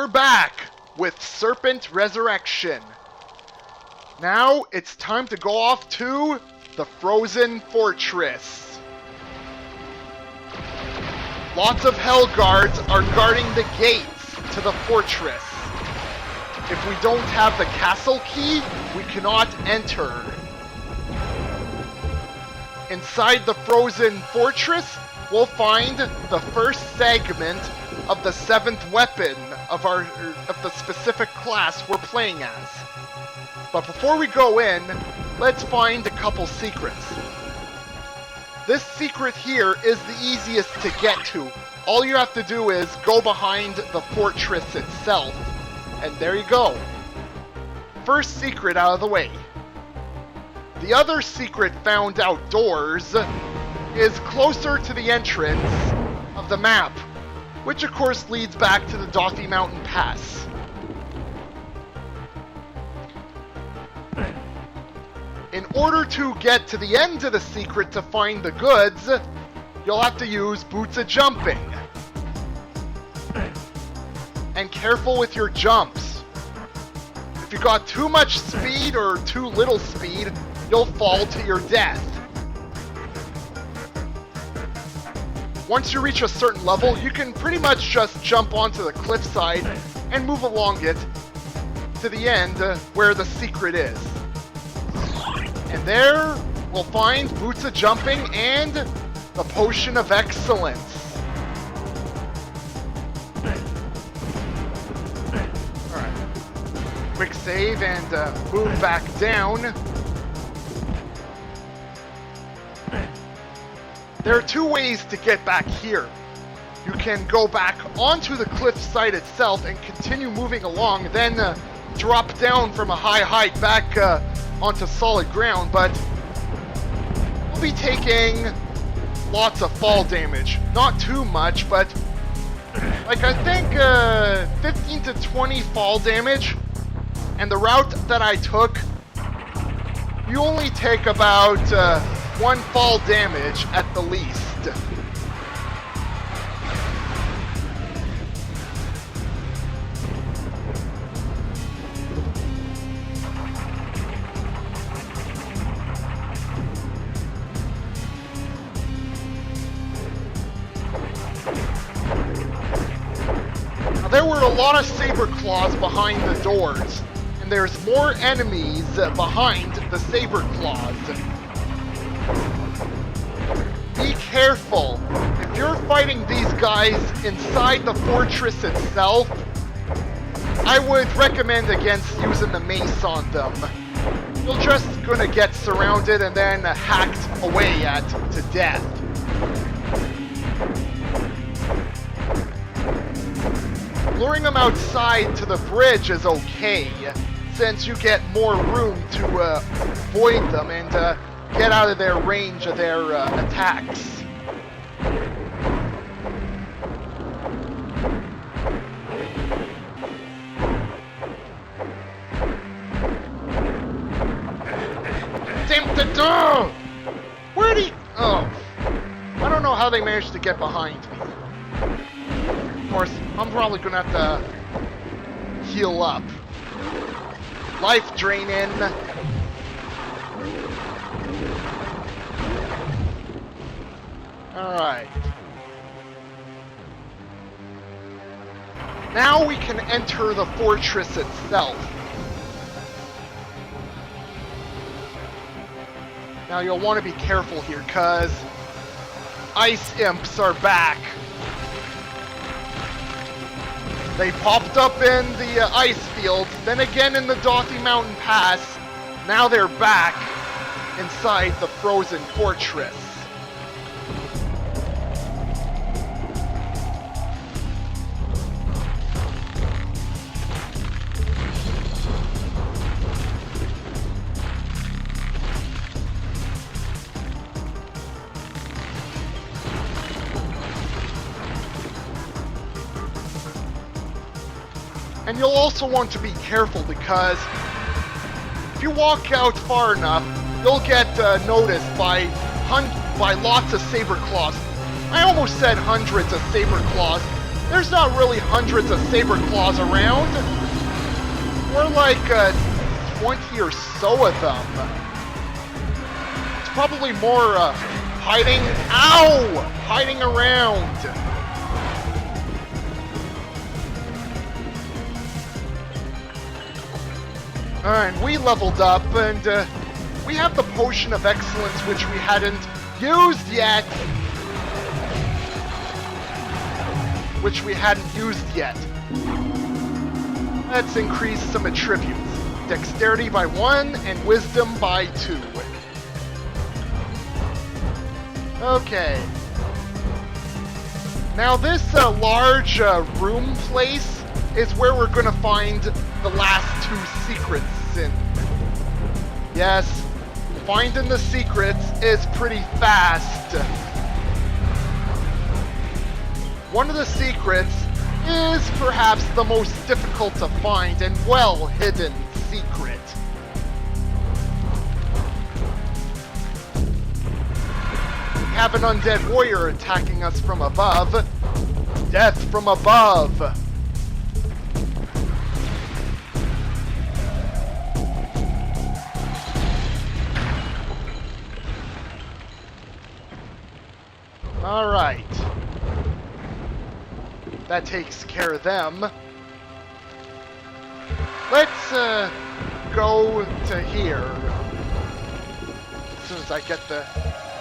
we're back with Serpent Resurrection. Now it's time to go off to the Frozen Fortress. Lots of Hell Guards are guarding the gates to the fortress. If we don't have the castle key, we cannot enter. Inside the Frozen Fortress, we'll find the first segment of the 7th weapon of the specific class we're playing as. But before we go in, let's find a couple secrets. This secret here is the easiest to get to. All you have to do is go behind the fortress itself, and there you go. First secret out of the way. The other secret found outdoors is closer to the entrance of the map, which of course leads back to the Dothy Mountain Pass. In order to get to the end of the secret to find the goods, you'll have to use Boots of Jumping. And careful with your jumps. If you got too much speed or too little speed, you'll fall to your death. Once you reach a certain level, you can pretty much just jump onto the cliffside and move along it to the end where the secret is. And there we'll find Boots of Jumping and the Potion of Excellence. Alright. Quick save and move back down. There are two ways to get back here. You can go back onto the cliffside itself and continue moving along, then drop down from a high height back onto solid ground, but we'll be taking lots of fall damage. Not too much, but like I think 15 to 20 fall damage. And the route that I took, you only take about 1 fall damage at the least. Now, there were a lot of saber claws behind the doors, and there's more enemies behind the saber claws. Be careful. If you're fighting these guys inside the fortress itself, I would recommend against using the mace on them. You're just gonna get surrounded and then hacked away at to death. Luring them outside to the bridge is okay, since you get more room to avoid them and get out of their range of their attacks. Damn the door! Where'd he... Oh. I don't know how they managed to get behind me. Of course, I'm probably gonna have to heal up. Life drain in. Alright. Now we can enter the fortress itself. Now you'll want to be careful here, cause Ice Imps are back. They popped up in the Ice Fields, then again in the Dothy Mountain Pass. Now they're back inside the Frozen Fortress. And you'll also want to be careful because if you walk out far enough, you'll get noticed by lots of saber claws. I almost said hundreds of saber claws, There's not really hundreds of saber claws around. More like 20 or so of them. It's probably more hiding. Ow! Hiding around. And we leveled up, and we have the Potion of Excellence, which we hadn't used yet. Let's increase some attributes. Dexterity by 1 and Wisdom by 2. Okay. Now this large room place is where we're gonna find the last 2 secrets in. Yes, finding the secrets is pretty fast. One of the secrets is perhaps the most difficult to find and well-hidden secret. We have an undead warrior attacking us from above. Death from above. Alright. That takes care of them. Let's go to here. As soon as I get the...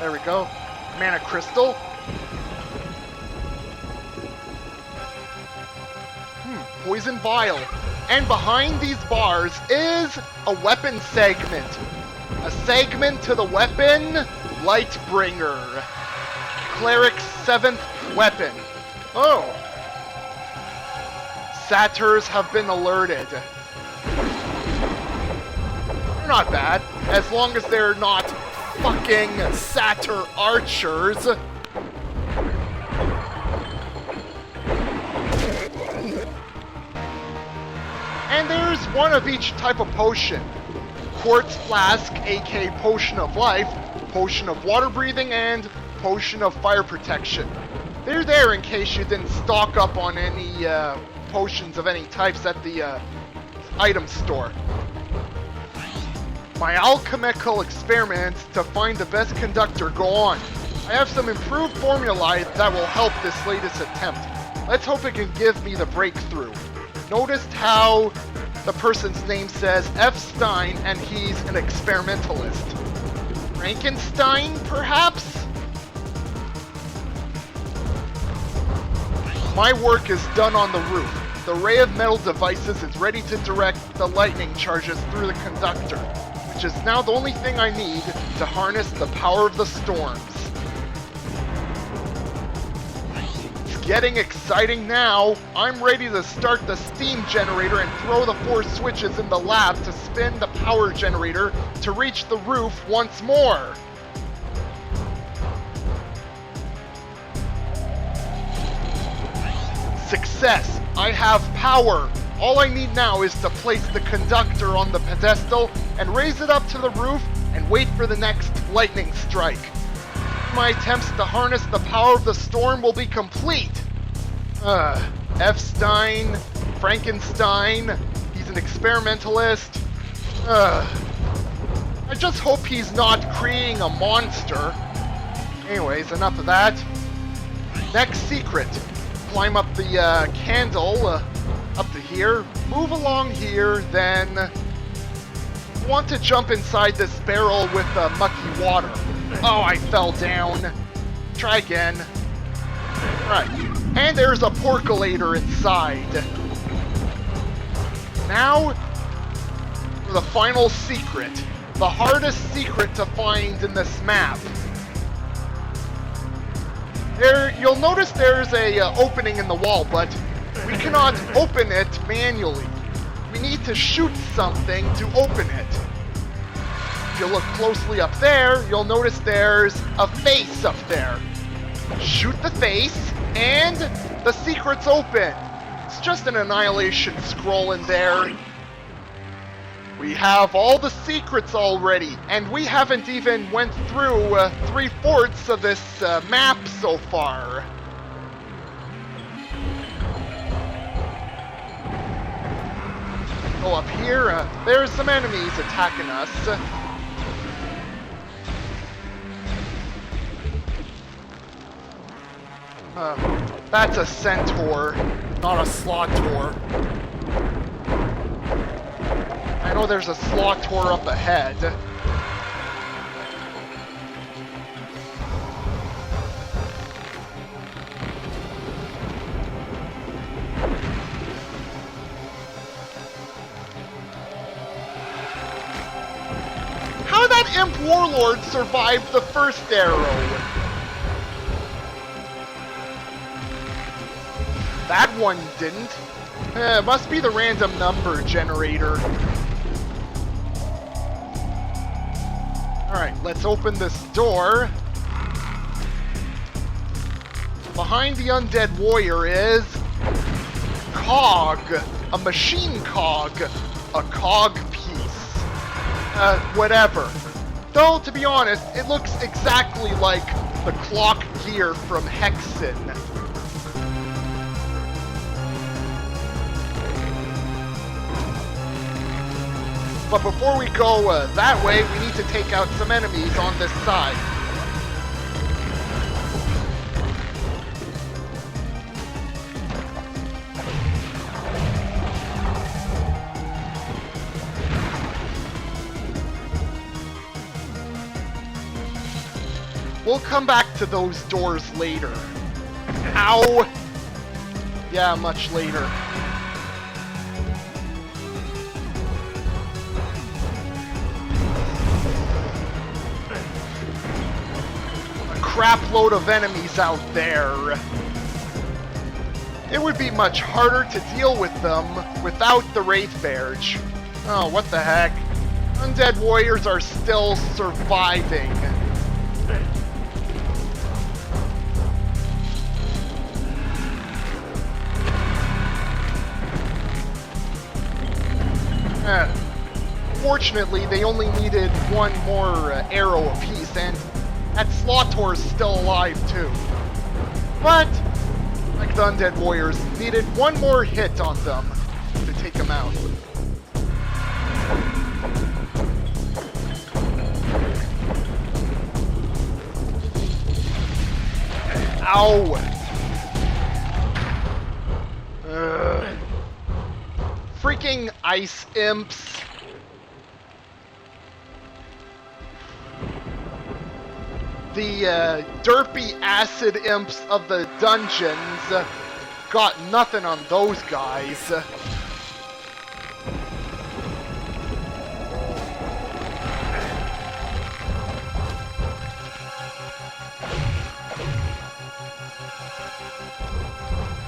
There we go. Mana Crystal. Poison Vial. And behind these bars is a weapon segment. A segment to the weapon, Lightbringer. Cleric's 7th weapon. Oh. Satyrs have been alerted. They're not bad, as long as they're not fucking satyr archers. And there's one of each type of potion. Quartz Flask, aka Potion of Life, Potion of Water Breathing, and Potion of Fire Protection. They're there in case you didn't stock up on any potions of any types at the item store. My alchemical experiments to find the best conductor go on. I have some improved formulae that will help this latest attempt. Let's hope it can give me the breakthrough. Noticed how the person's name says F. Stein and he's an experimentalist. Frankenstein, perhaps? My work is done on the roof. The ray of metal devices is ready to direct the lightning charges through the conductor, which is now the only thing I need to harness the power of the storms. It's getting exciting now. I'm ready to start the steam generator and throw the 4 switches in the lab to spin the power generator to reach the roof once more. Success! I have power! All I need now is to place the conductor on the pedestal and raise it up to the roof and wait for the next lightning strike. My attempts to harness the power of the storm will be complete! F. Stein, Frankenstein, he's an experimentalist. I just hope he's not creating a monster. Anyways, enough of that. Next secret. Climb up the candle up to here, move along here, then want to jump inside this barrel with mucky water. Oh, I fell down. Try again. Right, and there's a percolator inside. Now, for the final secret, the hardest secret to find in this map. You'll notice there's a opening in the wall, but we cannot open it manually. We need to shoot something to open it. If you look closely up there, you'll notice there's a face up there. Shoot the face, and the secret's open. It's just an annihilation scroll in there. We have all the secrets already, and we haven't even went through 3/4 of this map so far. Go up here. There's some enemies attacking us. That's a centaur, not a slotor. I know there's a slotor up ahead. How did that imp warlord survive the first arrow? That one didn't. It must be the random number generator. Alright, let's open this door. Behind the undead warrior is... cog. A machine cog. A cog piece. Whatever. Though, to be honest, it looks exactly like the clock gear from Hexen. But before we go that way, we need to take out some enemies on this side. We'll come back to those doors later. Ow! Yeah, much later. Crap load of enemies out there. It would be much harder to deal with them without the Wraithbearge. Oh, what the heck. Undead warriors are still surviving. Fortunately, they only needed one more arrow apiece, and that Slotor's still alive too. But, like the Undead Warriors, needed one more hit on them to take them out. Ow! Freaking Ice Imps. The derpy acid imps of the dungeons got nothing on those guys.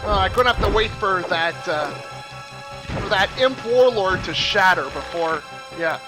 I'm gonna have to wait for that imp warlord to shatter before, yeah.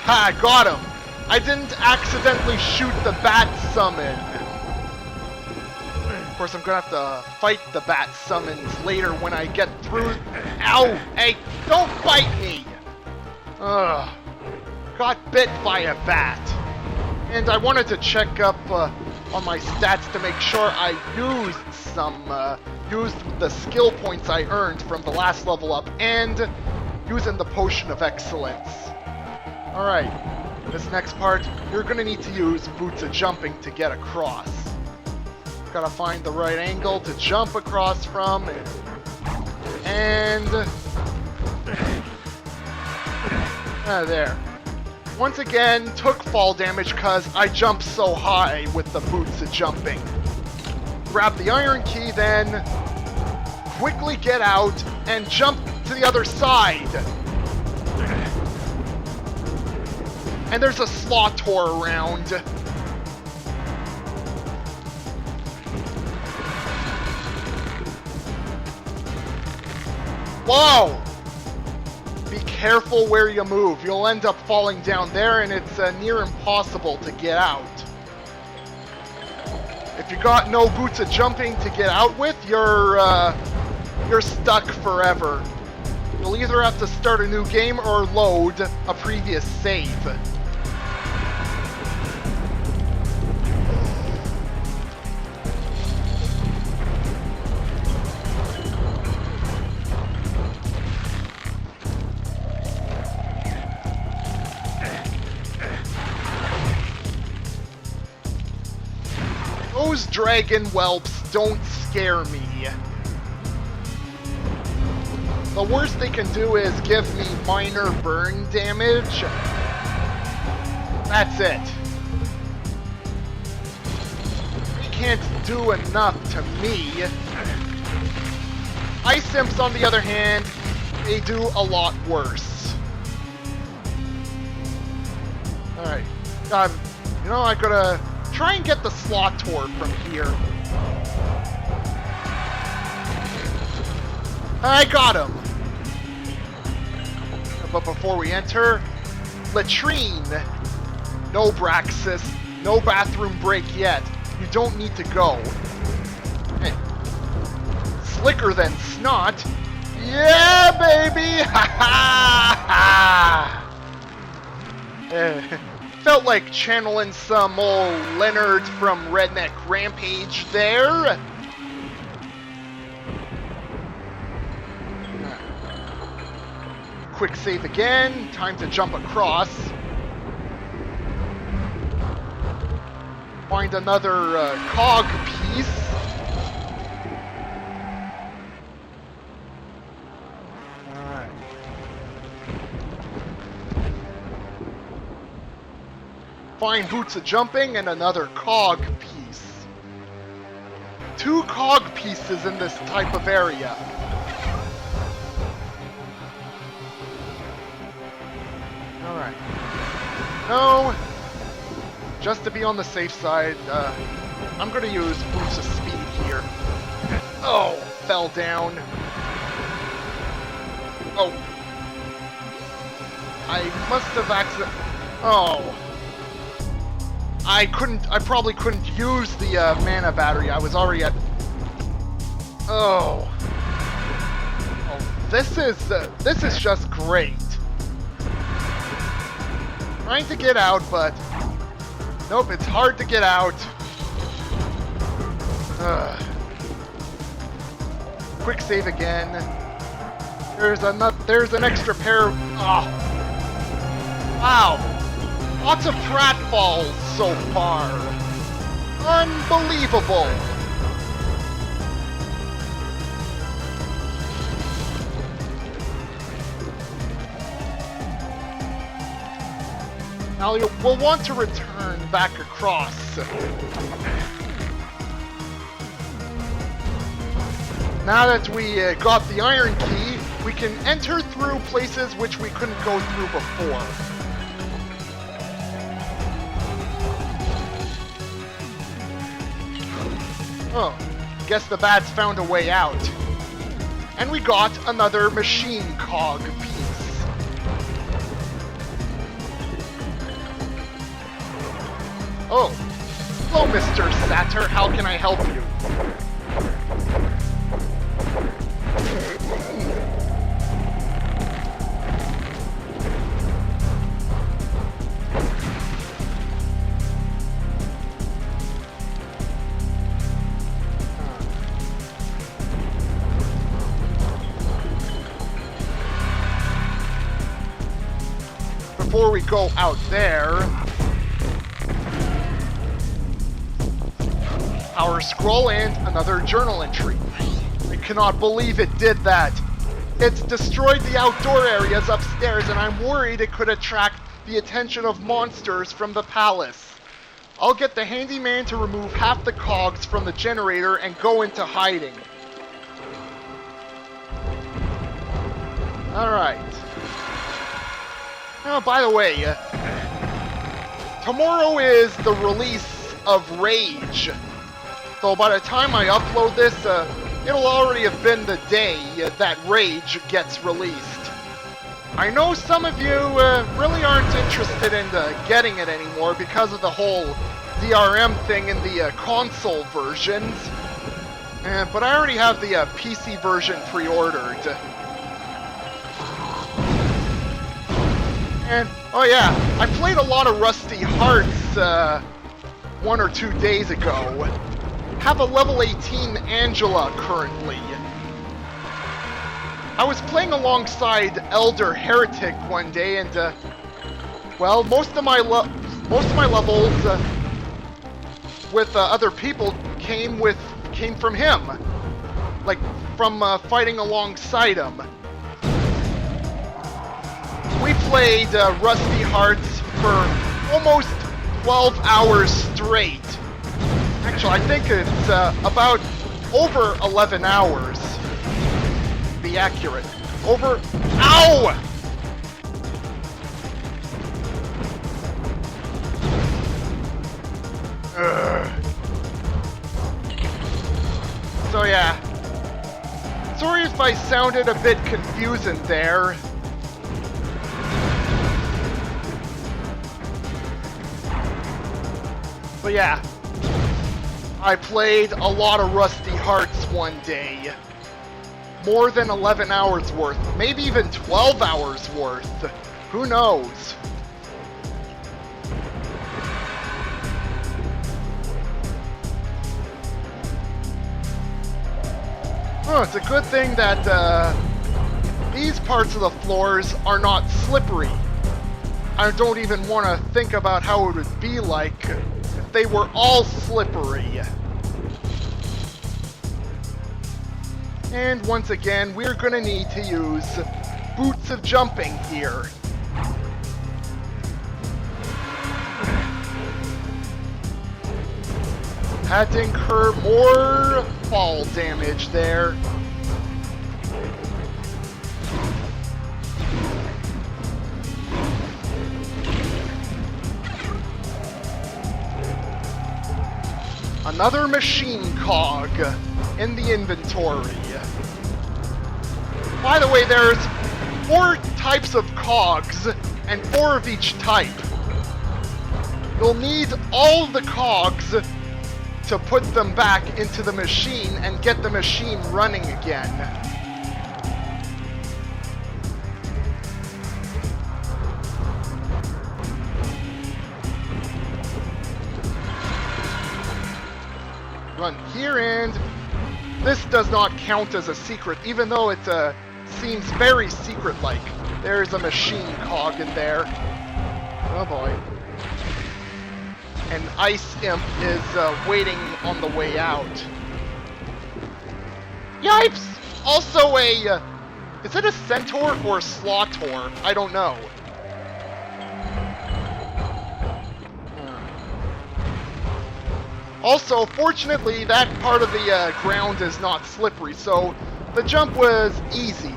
Ha! I got him. I didn't accidentally shoot the bat summon. Of course, I'm gonna have to fight the bat summons later when I get through. Ow! Hey, don't bite me! Ugh. Got bit by a bat. And I wanted to check up on my stats to make sure I used the skill points I earned from the last level up and using the Potion of Excellence. Alright. This next part, you're gonna need to use Boots of Jumping to get across. Gotta find the right angle to jump across from, and there. Once again, took fall damage because I jumped so high with the Boots of Jumping. Grab the iron key, then quickly get out and jump to the other side. And there's a Slotor around. Whoa! Be careful where you move. You'll end up falling down there, and it's near impossible to get out. If you got no Boots of Jumping to get out with, you're stuck forever. You'll either have to start a new game or load a previous save. those dragon whelps don't scare me. The worst they can do is give me minor burn damage. That's it. They can't do enough to me. Ice Imps, on the other hand, they do a lot worse. Alright. You know, I gotta try and get the Slotor from here. I got him! But before we enter, latrine. No Braxis, no bathroom break yet. You don't need to go. Hey. Slicker than snot. Yeah, baby! Ha ha ha! Felt like channeling some old Leonard from Redneck Rampage there. Quick save again. Time to jump across. Find another cog piece. Alright. Find boots of jumping and another cog piece. 2 cog pieces in this type of area. Alright. No. Just to be on the safe side, I'm gonna use boots of speed here. Oh, fell down. Oh. I must have accidentally... Oh. I probably couldn't use the mana battery. I was already at... Oh. Oh, this is just great. Trying to get out, but... Nope, it's hard to get out. Quick save again. There's an extra pair of... Oh. Wow. Lots of pratfalls so far. Unbelievable. Now we'll want to return back across. Now that we got the iron key, we can enter through places which we couldn't go through before. Oh, guess the bats found a way out. And we got another machine cog piece. Oh, hello, Mr. Satyr. How can I help you? Before we go out there... Power scroll and another journal entry. I cannot believe it did that. It's destroyed the outdoor areas upstairs, and I'm worried it could attract the attention of monsters from the palace. I'll get the handyman to remove half the cogs from the generator and go into hiding. Alright. Oh, by the way, tomorrow is the release of Rage. So by the time I upload this, it'll already have been the day that Rage gets released. I know some of you really aren't interested in getting it anymore because of the whole DRM thing in the console versions. But I already have the PC version pre-ordered. And, oh yeah, I played a lot of Rusty Hearts 1 or 2 days ago. Have a level 18 Angela currently. I was playing alongside Elder Heretic one day, and well, most of my levels with other people came from him, like from fighting alongside him. We played Rusty Hearts for almost 12 hours straight. Actually, I think it's about over 11 hours. To be accurate. Ow! Ugh. So yeah. Sorry if I sounded a bit confusing there. But yeah, I played a lot of Rusty Hearts one day. More than 11 hours worth, maybe even 12 hours worth. Who knows? Oh, it's a good thing that these parts of the floors are not slippery. I don't even want to think about how it would be like if they were all slippery. And once again, we're gonna need to use boots of jumping here. Had to incur more fall damage there. Another machine cog in the inventory. By the way, there's 4 types of cogs and 4 of each type. You'll need all the cogs to put them back into the machine and get the machine running again. Run here, and this does not count as a secret, even though it seems very secret-like. There's a machine cog in there. Oh boy. An Ice Imp is waiting on the way out. Yipes! Also a... is it a centaur or a slaughtor? I don't know. Also, fortunately, that part of the ground is not slippery, so the jump was easy.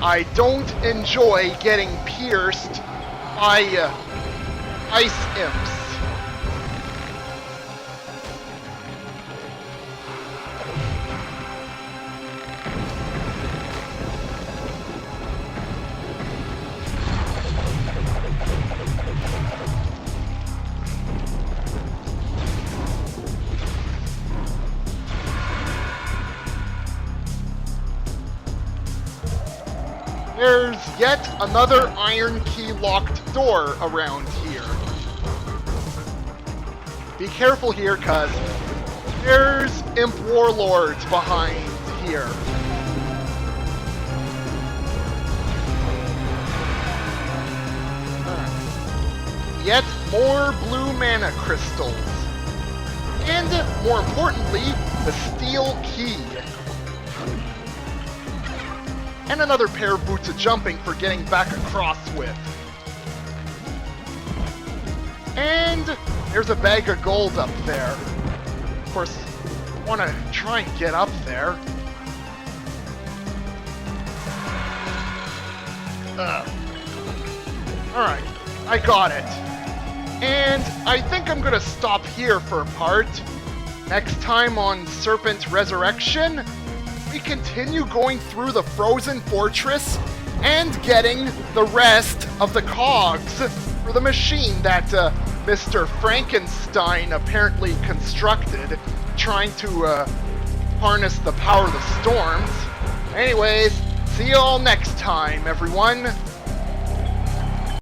I don't enjoy getting pierced by Ice Imps. There's yet another iron key locked door around here. Be careful here, cuz there's imp warlords behind here. Yet more blue mana crystals. And more importantly, the steel key. And another pair of boots of jumping for getting back across with. And there's a bag of gold up there. Of course, I want to try and get up there. Alright, I got it. And I think I'm gonna stop here for a part. Next time on Serpent Resurrection, we continue going through the frozen fortress and getting the rest of the cogs for the machine that Mr. Frankenstein apparently constructed, trying to harness the power of the storms. Anyways, see you all next time, everyone.